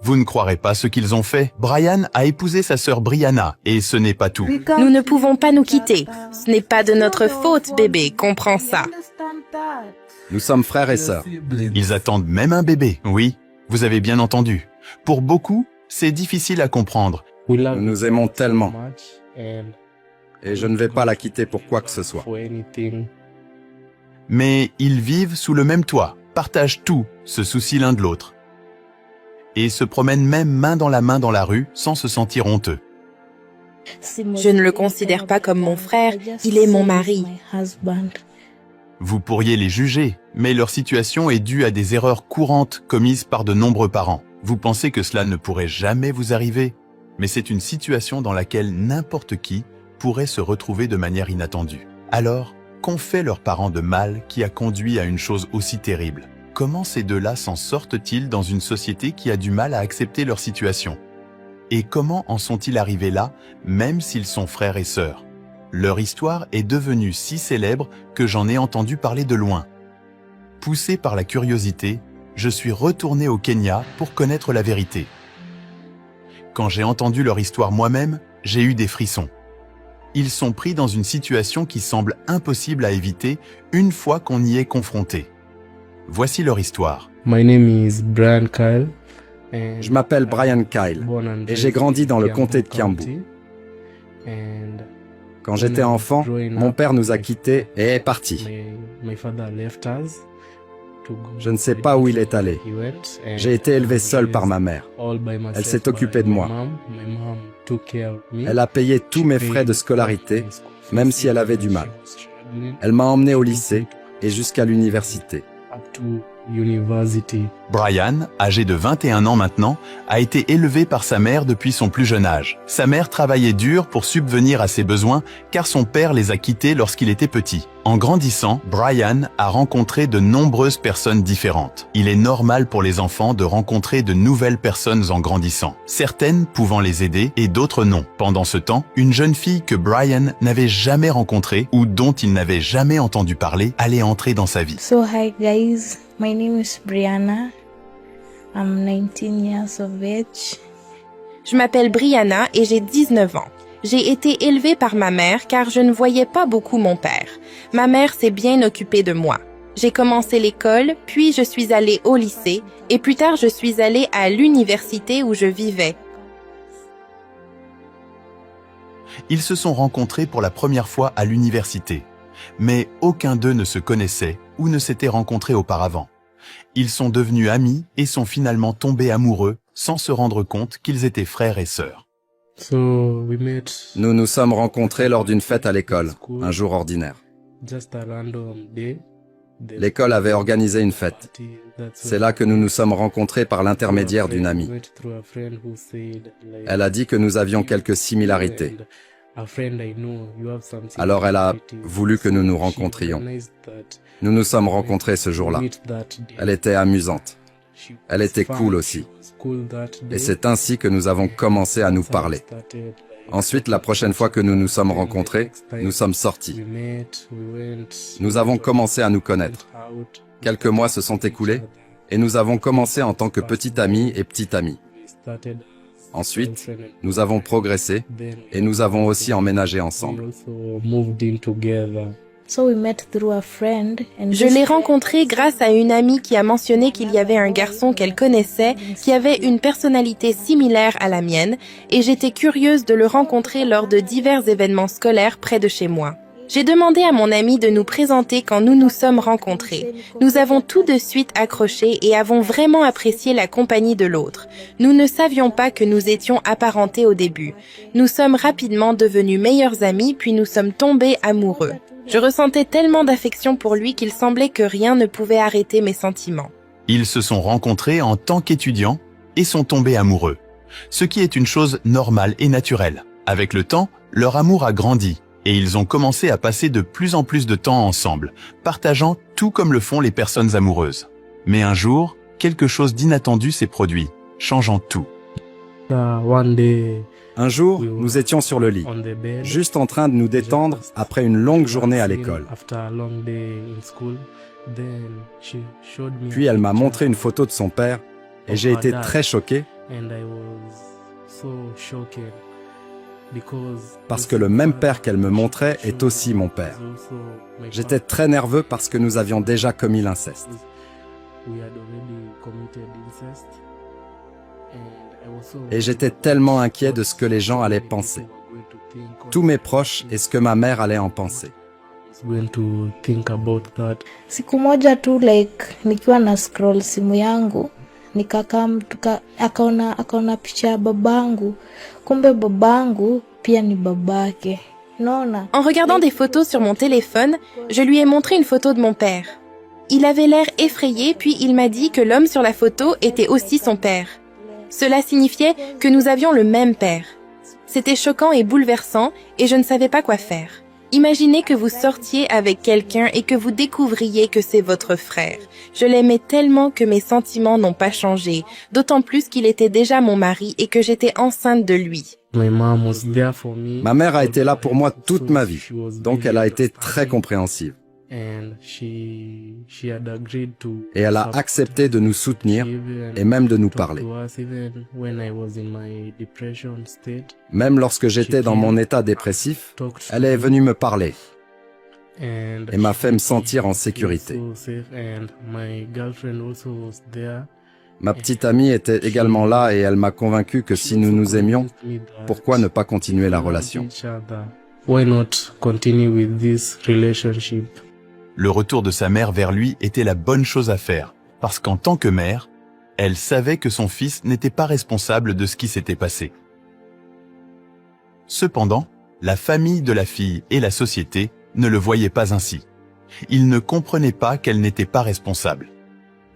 Vous ne croirez pas ce qu'ils ont fait. Brian a épousé sa sœur Brianna, et ce n'est pas tout. Nous ne pouvons pas nous quitter. Ce n'est pas de notre faute, bébé, comprends ça. Nous sommes frères et sœurs. Ils attendent même un bébé. Oui, vous avez bien entendu. Pour beaucoup, c'est difficile à comprendre. Nous nous aimons tellement. Et je ne vais pas la quitter pour quoi que ce soit. Mais ils vivent sous le même toit, partagent tout, se soucient l'un de l'autre. Et se promènent même main dans la rue sans se sentir honteux. Je ne le considère pas comme mon frère, il est mon mari. Vous pourriez les juger, mais leur situation est due à des erreurs courantes commises par de nombreux parents. Vous pensez que cela ne pourrait jamais vous arriver, mais c'est une situation dans laquelle n'importe qui pourrait se retrouver de manière inattendue. Alors, qu'ont fait leurs parents de mal qui a conduit à une chose aussi terrible? Comment ces deux-là s'en sortent-ils dans une société qui a du mal à accepter leur situation? Et comment en sont-ils arrivés là, même s'ils sont frères et sœurs? Leur histoire est devenue si célèbre que j'en ai entendu parler de loin. Poussé par la curiosité, je suis retourné au Kenya pour connaître la vérité. Quand j'ai entendu leur histoire moi-même, j'ai eu des frissons. Ils sont pris dans une situation qui semble impossible à éviter une fois qu'on y est confronté. Voici leur histoire. My name is Brian Kyle. Je m'appelle Brian Kyle et j'ai grandi dans le comté de Kiambu. Quand j'étais enfant, mon père nous a quittés et est parti. Je ne sais pas où il est allé. J'ai été élevé seul par ma mère. Elle s'est occupée de moi. Elle a payé tous mes frais de scolarité, même si elle avait du mal. Elle m'a emmené au lycée et jusqu'à l'université. Brian, âgé de 21 ans maintenant, a été élevé par sa mère depuis son plus jeune âge. Sa mère travaillait dur pour subvenir à ses besoins car son père les a quittés lorsqu'il était petit. En grandissant, Brian a rencontré de nombreuses personnes différentes. Il est normal pour les enfants de rencontrer de nouvelles personnes en grandissant, certaines pouvant les aider et d'autres non. Pendant ce temps, une jeune fille que Brian n'avait jamais rencontrée ou dont il n'avait jamais entendu parler allait entrer dans sa vie. So hi guys, my name is Brianna. I'm 19 years of age. Je m'appelle Brianna et j'ai 19 ans. J'ai été élevée par ma mère car je ne voyais pas beaucoup mon père. Ma mère s'est bien occupée de moi. J'ai commencé l'école, puis je suis allée au lycée, et plus tard je suis allée à l'université où je vivais. Ils se sont rencontrés pour la première fois à l'université, mais aucun d'eux ne se connaissait ou ne s'était rencontré auparavant. Ils sont devenus amis et sont finalement tombés amoureux sans se rendre compte qu'ils étaient frères et sœurs. Nous nous sommes rencontrés lors d'une fête à l'école, un jour ordinaire. L'école avait organisé une fête. C'est là que nous nous sommes rencontrés par l'intermédiaire d'une amie. Elle a dit que nous avions quelques similarités. Alors elle a voulu que nous nous rencontrions. Nous nous sommes rencontrés ce jour-là. Elle était amusante. Elle était cool aussi. Et c'est ainsi que nous avons commencé à nous parler. Ensuite, la prochaine fois que nous nous sommes rencontrés, nous sommes sortis. Nous avons commencé à nous connaître. Quelques mois se sont écoulés et nous avons commencé en tant que petit ami et petite amie. Ensuite, nous avons progressé et nous avons aussi emménagé ensemble. So we met through a friend and Je l'ai rencontrée grâce à une amie qui a mentionné qu'il y avait un garçon qu'elle connaissait qui avait une personnalité similaire à la mienne et j'étais curieuse de le rencontrer lors de divers événements scolaires près de chez moi. J'ai demandé à mon ami de nous présenter quand nous nous sommes rencontrés. Nous avons tout de suite accroché et avons vraiment apprécié la compagnie de l'autre. Nous ne savions pas que nous étions apparentés au début. Nous sommes rapidement devenus meilleurs amis puis nous sommes tombés amoureux. Je ressentais tellement d'affection pour lui qu'il semblait que rien ne pouvait arrêter mes sentiments. Ils se sont rencontrés en tant qu'étudiants et sont tombés amoureux, ce qui est une chose normale et naturelle. Avec le temps, leur amour a grandi et ils ont commencé à passer de plus en plus de temps ensemble, partageant tout comme le font les personnes amoureuses. Mais un jour, quelque chose d'inattendu s'est produit, changeant tout. Un jour, nous étions sur le lit, juste en train de nous détendre après une longue journée à l'école. Puis elle m'a montré une photo de son père et j'ai été très choqué Parce que le même père qu'elle me montrait est aussi mon père. J'étais très nerveux parce que nous avions déjà commis l'inceste. Et j'étais tellement inquiet de ce que les gens allaient penser. Tous mes proches et ce que ma mère allait en penser. Siku moja tu nikiwa na scroll simu yangu nikakaa mtu akaona picha ya babangu, kumbe babangu pia ni babake. Naona. En regardant des photos sur mon téléphone, je lui ai montré une photo de mon père. Il avait l'air effrayé, puis il m'a dit que l'homme sur la photo était aussi son père. Cela signifiait que nous avions le même père. C'était choquant et bouleversant, et je ne savais pas quoi faire. Imaginez que vous sortiez avec quelqu'un et que vous découvriez que c'est votre frère. Je l'aimais tellement que mes sentiments n'ont pas changé, d'autant plus qu'il était déjà mon mari et que j'étais enceinte de lui. Ma mère a été là pour moi toute ma vie, donc elle a été très compréhensive. Et elle a accepté de nous soutenir et même de nous parler. Même lorsque j'étais dans mon état dépressif, elle est venue me parler et m'a fait me sentir en sécurité. Ma petite amie était également là et elle m'a convaincu que si nous nous aimions, pourquoi ne pas continuer la relation? Le retour de sa mère vers lui était la bonne chose à faire, parce qu'en tant que mère, elle savait que son fils n'était pas responsable de ce qui s'était passé. Cependant, la famille de la fille et la société ne le voyaient pas ainsi. Ils ne comprenaient pas qu'elle n'était pas responsable.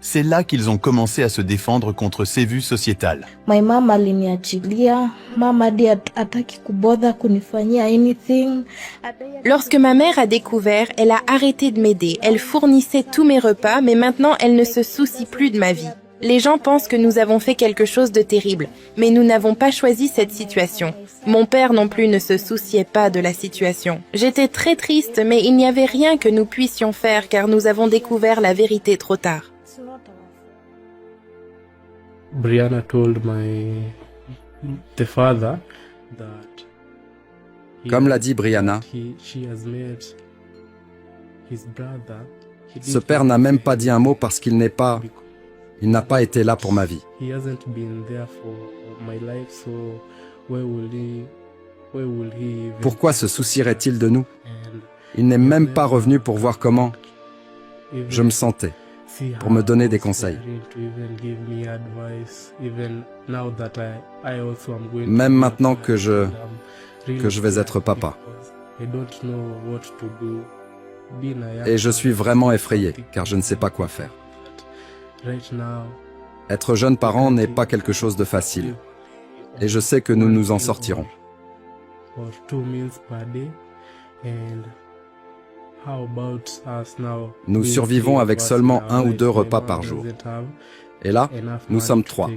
C'est là qu'ils ont commencé à se défendre contre ces vues sociétales. My mom aliniachilia, mama hadi hataki kubother kunifanyia anything. Lorsque ma mère a découvert, elle a arrêté de m'aider. Elle fournissait tous mes repas, mais maintenant elle ne se soucie plus de ma vie. Les gens pensent que nous avons fait quelque chose de terrible, mais nous n'avons pas choisi cette situation. Mon père non plus ne se souciait pas de la situation. J'étais très triste, mais il n'y avait rien que nous puissions faire car nous avons découvert la vérité trop tard. Brianna told the father that Comme l'a dit Brianna, she has met his brother. ce père n'a même pas dit un mot parce qu'il n'a pas été là pour ma vie. He hasn't been there for my life, so where will he even Pourquoi se soucierait-il de nous? and Il n'est même pas revenu pour voir comment je me sentais, pour me donner des conseils. Même maintenant que je vais être papa. Et je suis vraiment effrayé, car je ne sais pas quoi faire. Être jeune parent n'est pas quelque chose de facile. Et je sais que nous nous en sortirons. Nous survivons avec seulement 1 ou 2 repas par jour. Et là, nous sommes 3.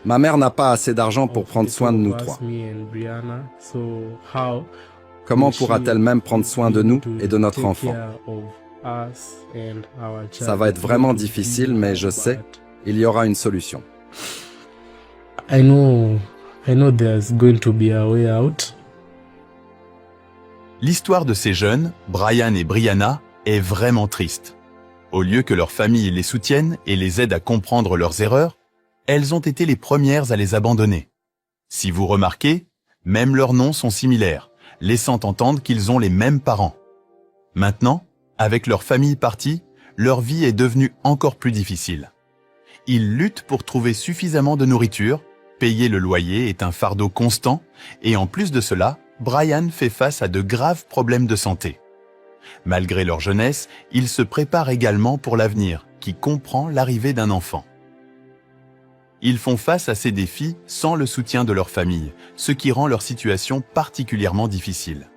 Ma mère n'a pas assez d'argent pour prendre soin de nous 3. Comment pourra-t-elle même prendre soin de nous et de notre enfant? Ça va être vraiment difficile, mais je sais, il y aura une solution. I know there's going to be a way out. L'histoire de ces jeunes, Brian et Brianna, est vraiment triste. Au lieu que leur famille les soutienne et les aide à comprendre leurs erreurs, elles ont été les premières à les abandonner. Si vous remarquez, même leurs noms sont similaires, laissant entendre qu'ils ont les mêmes parents. Maintenant, avec leur famille partie, leur vie est devenue encore plus difficile. Ils luttent pour trouver suffisamment de nourriture, payer le loyer est un fardeau constant, et en plus de cela, Brian fait face à de graves problèmes de santé. Malgré leur jeunesse, ils se préparent également pour l'avenir, qui comprend l'arrivée d'un enfant. Ils font face à ces défis sans le soutien de leur famille, ce qui rend leur situation particulièrement difficile.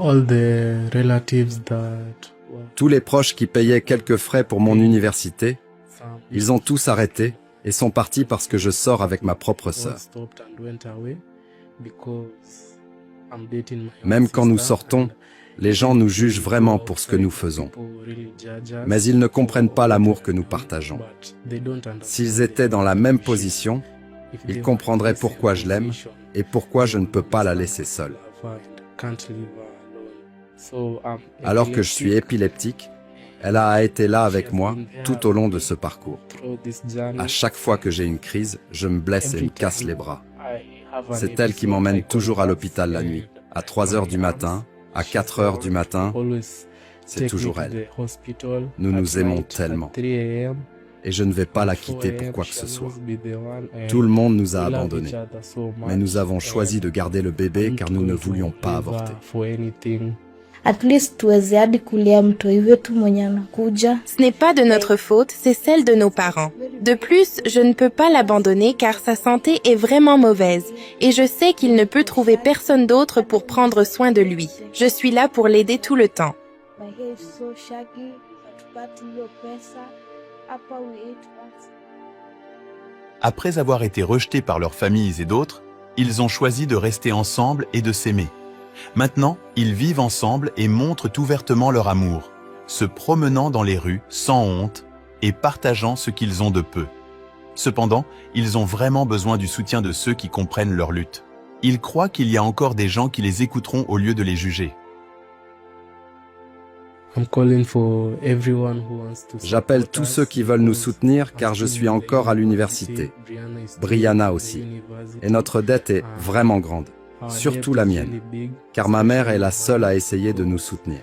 All the relatives that Tous les proches qui payaient quelques frais pour mon université, ils ont tous arrêté et sont partis parce que je sors avec ma propre sœur. Même quand nous sortons, Les gens nous jugent vraiment pour ce que nous faisons, mais ils ne comprennent pas l'amour que nous partageons. S'ils étaient dans la même position, ils comprendraient pourquoi je l'aime et pourquoi je ne peux pas la laisser seule. Alors que je suis épileptique, elle a été là avec moi tout au long de ce parcours. À chaque fois que j'ai une crise, je me blesse et me casse les bras. C'est elle qui m'emmène toujours à l'hôpital la nuit, à 3 heures du matin, à 4 heures du matin. C'est toujours elle. Nous nous aimons tellement. Et je ne vais pas la quitter pour quoi que ce soit. Tout le monde nous a abandonnés. Mais nous avons choisi de garder le bébé car nous ne voulions pas avorter. At least tuweze hadi kulea mtoi wetu mwenye anakuja. Ce n'est pas de notre faute, c'est celle de nos parents. De plus, je ne peux pas l'abandonner car sa santé est vraiment mauvaise et je sais qu'il ne peut trouver personne d'autre pour prendre soin de lui. Je suis là pour l'aider tout le temps. My hair is so shaggy, hatupati hiyo pesa. Hapa we eat once. Après avoir été rejetés par leurs familles et d'autres, ils ont choisi de rester ensemble et de s'aimer. Maintenant, ils vivent ensemble et montrent ouvertement leur amour, se promenant dans les rues sans honte et partageant ce qu'ils ont de peu. Cependant, ils ont vraiment besoin du soutien de ceux qui comprennent leur lutte. Ils croient qu'il y a encore des gens qui les écouteront au lieu de les juger. J'appelle tous ceux qui veulent nous soutenir car je suis encore à l'université. Brianna aussi. Et notre dette est vraiment grande. Surtout la mienne, car ma mère est la seule à essayer de nous soutenir.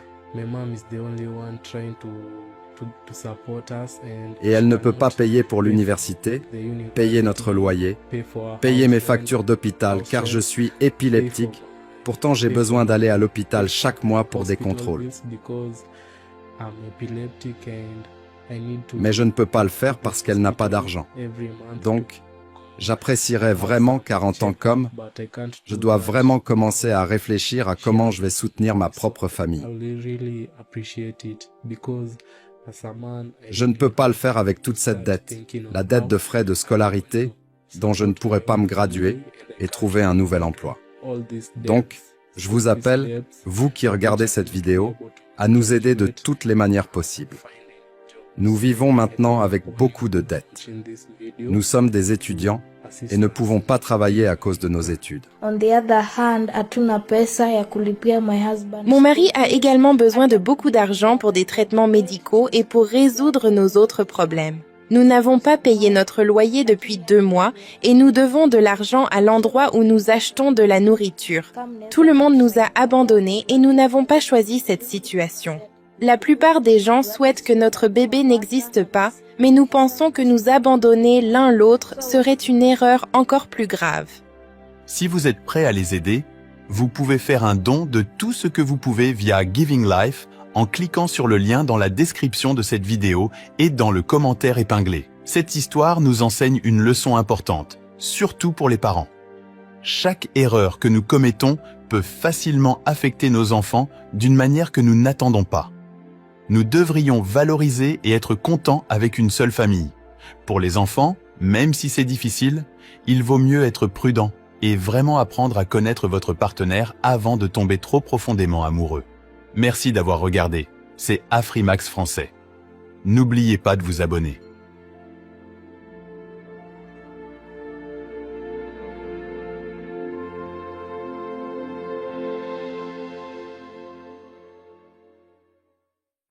Et elle ne peut pas payer pour l'université, payer notre loyer, payer mes factures d'hôpital car je suis épileptique. Pourtant, j'ai besoin d'aller à l'hôpital chaque mois pour des contrôles. Mais je ne peux pas le faire parce qu'elle n'a pas d'argent. Donc, j'apprécierais vraiment car en tant qu'homme, je dois vraiment commencer à réfléchir à comment je vais soutenir ma propre famille. Je ne peux pas le faire avec toute cette dette, la dette de frais de scolarité dont je ne pourrai pas me graduer et trouver un nouvel emploi. Donc, je vous appelle, vous qui regardez cette vidéo, à nous aider de toutes les manières possibles. Nous vivons maintenant avec beaucoup de dettes. Nous sommes des étudiants et ne pouvons pas travailler à cause de nos études. On the other hand, hatuna pesa ya kulipia my husband. Mon mari a également besoin de beaucoup d'argent pour des traitements médicaux et pour résoudre nos autres problèmes. Nous n'avons pas payé notre loyer depuis 2 mois et nous devons de l'argent à l'endroit où nous achetons de la nourriture. Tout le monde nous a abandonnés et nous n'avons pas choisi cette situation. La plupart des gens souhaitent que notre bébé n'existe pas, mais nous pensons que nous abandonner l'un l'autre serait une erreur encore plus grave. Si vous êtes prêt à les aider, vous pouvez faire un don de tout ce que vous pouvez via Giving Life en cliquant sur le lien dans la description de cette vidéo et dans le commentaire épinglé. Cette histoire nous enseigne une leçon importante, surtout pour les parents. Chaque erreur que nous commettons peut facilement affecter nos enfants d'une manière que nous n'attendons pas. Nous devrions valoriser et être contents avec une seule famille. Pour les enfants, même si c'est difficile, il vaut mieux être prudent et vraiment apprendre à connaître votre partenaire avant de tomber trop profondément amoureux. Merci d'avoir regardé. C'est Afrimax Français. N'oubliez pas de vous abonner.